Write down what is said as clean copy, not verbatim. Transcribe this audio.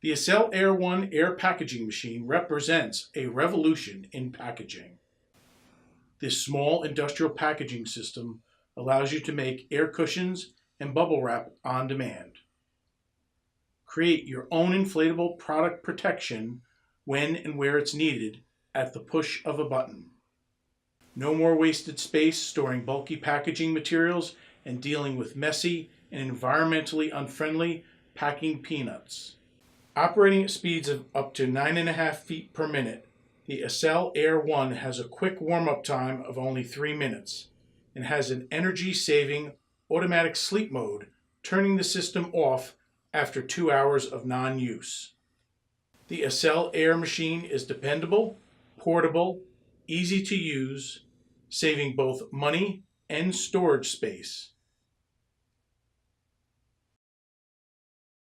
The AccelAir 1 air packaging machine represents a revolution in packaging. This small industrial packaging system allows you to make air cushions and bubble wrap on demand. Create your own inflatable product protection when and where it's needed at the push of a button. No more wasted space storing bulky packaging materials and dealing with messy and environmentally unfriendly packing peanuts. Operating at speeds of up to 9.5 feet per minute, the AccelAir 1 has a quick warm-up time of only 3 minutes and has an energy-saving automatic sleep mode, turning the system off after 2 hours of non-use. The AccelAir machine is dependable, portable, easy to use, saving both money and storage space.